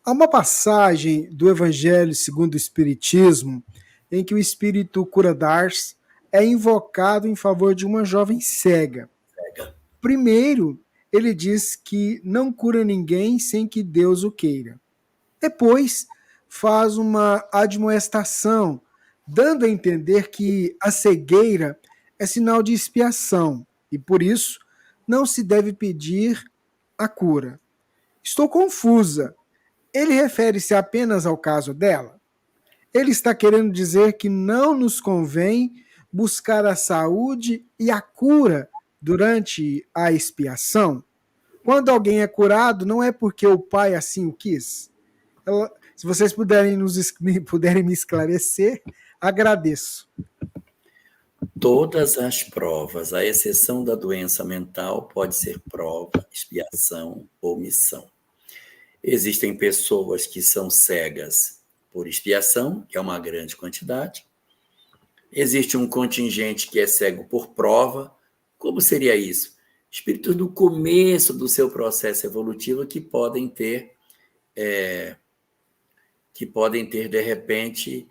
Há uma passagem do Evangelho segundo o Espiritismo em que o espírito Cura-Dars é invocado em favor de uma jovem cega. Primeiro, ele diz que não cura ninguém sem que Deus o queira. Depois, faz uma admoestação, dando a entender que a cegueira é sinal de expiação e, por isso, não se deve pedir a cura. Estou confusa. Ele refere-se apenas ao caso dela? Ele está querendo dizer que não nos convém buscar a saúde e a cura durante a expiação? Quando alguém é curado, não é porque o pai assim o quis? Se vocês puderem me esclarecer, agradeço. Todas as provas, à exceção da doença mental, pode ser prova, expiação ou missão. Existem pessoas que são cegas por expiação, que é uma grande quantidade. Existe um contingente que é cego por prova. Como seria isso? Espíritos no começo do seu processo evolutivo que podem ter, de repente,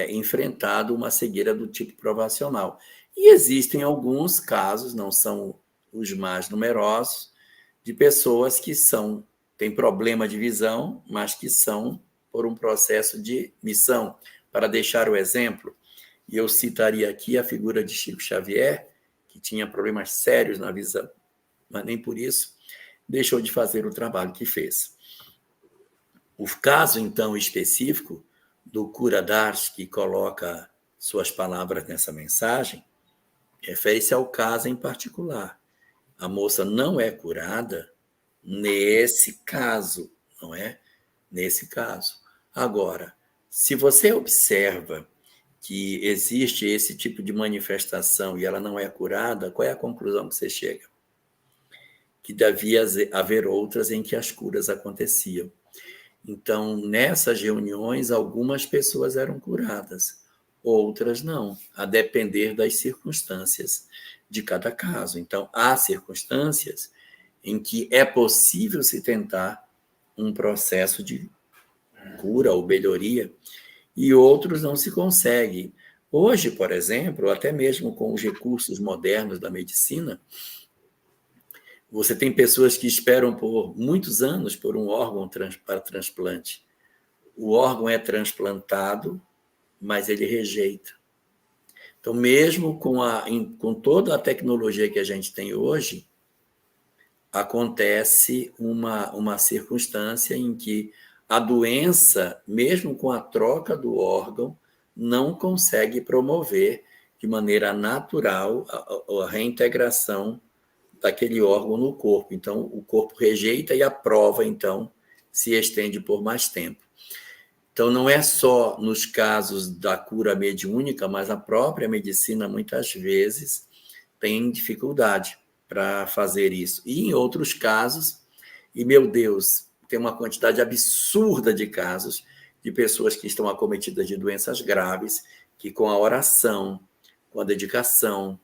enfrentado uma cegueira do tipo provacional. E existem alguns casos, não são os mais numerosos, de pessoas que têm problema de visão, mas que são por um processo de missão. Para deixar o exemplo, e eu citaria aqui a figura de Chico Xavier, que tinha problemas sérios na visão, mas nem por isso deixou de fazer o trabalho que fez. O caso, então, específico do Cura-Dars, que coloca suas palavras nessa mensagem, refere-se ao caso em particular. A moça não é curada nesse caso, não é? Nesse caso. Agora, se você observa que existe esse tipo de manifestação e ela não é curada, qual é a conclusão que você chega? Que devia haver outras em que as curas aconteciam. Então, nessas reuniões, algumas pessoas eram curadas, outras não, a depender das circunstâncias de cada caso. Então, há circunstâncias em que é possível se tentar um processo de cura ou melhoria, e outros não se consegue. Hoje, por exemplo, até mesmo com os recursos modernos da medicina, você tem pessoas que esperam por muitos anos por um órgão para transplante. O órgão é transplantado, mas ele rejeita. Então, mesmo com toda a tecnologia que a gente tem hoje, acontece uma circunstância em que a doença, mesmo com a troca do órgão, não consegue promover de maneira natural a reintegração daquele órgão no corpo. Então, o corpo rejeita e a prova, então, se estende por mais tempo. Então, não é só nos casos da cura mediúnica, mas a própria medicina, muitas vezes, tem dificuldade para fazer isso. E em outros casos, e meu Deus, tem uma quantidade absurda de casos de pessoas que estão acometidas de doenças graves, que com a oração, com a dedicação,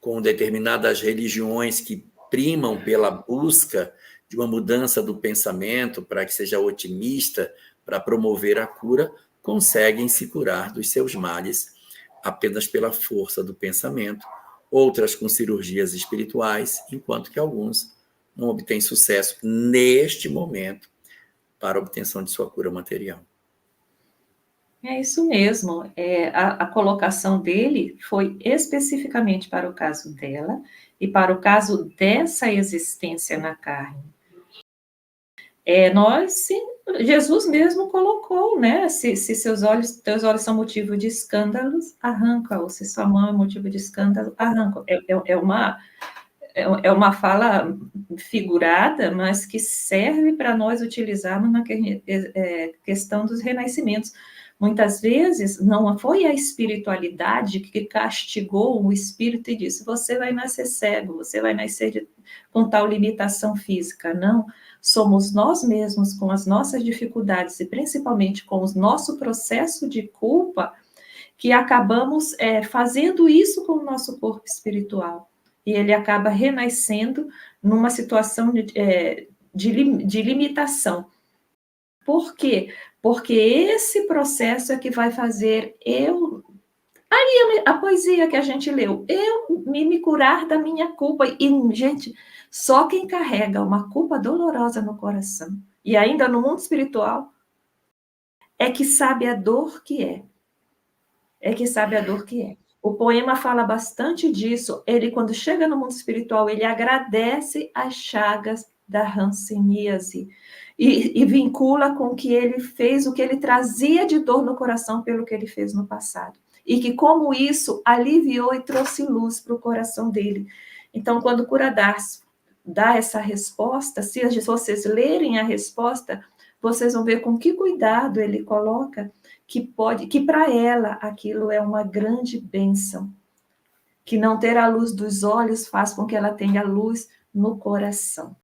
com determinadas religiões que primam pela busca de uma mudança do pensamento para que seja otimista, para promover a cura, conseguem se curar dos seus males apenas pela força do pensamento, outras com cirurgias espirituais, enquanto que alguns não obtêm sucesso neste momento para a obtenção de sua cura material. É isso mesmo. A colocação dele foi especificamente para o caso dela e para o caso dessa existência na carne. Jesus mesmo colocou, né? Se teus olhos são motivo de escândalos, arranca, ou se sua mão é motivo de escândalo, arranca. É uma fala figurada, mas que serve para nós utilizarmos na questão dos renascimentos. Muitas vezes, não foi a espiritualidade que castigou o espírito e disse, você vai nascer cego, você vai nascer com tal limitação física. Não, somos nós mesmos, com as nossas dificuldades, e principalmente com o nosso processo de culpa, que acabamos fazendo isso com o nosso corpo espiritual. E ele acaba renascendo numa situação de limitação. Por quê? Porque esse processo é que vai fazer aí a poesia que a gente leu, eu me curar da minha culpa. E, gente, só quem carrega uma culpa dolorosa no coração, e ainda no mundo espiritual, é que sabe a dor que é. É que sabe a dor que é. O poema fala bastante disso. Ele, quando chega no mundo espiritual, ele agradece as chagas da hanseníase e vincula com que ele fez, o que ele trazia de dor no coração pelo que ele fez no passado. E que, como isso, aliviou e trouxe luz para o coração dele. Então, quando Curadas dá essa resposta, se vocês lerem a resposta, vocês vão ver com que cuidado ele coloca que para ela aquilo é uma grande bênção, que não ter a luz dos olhos faz com que ela tenha luz no coração.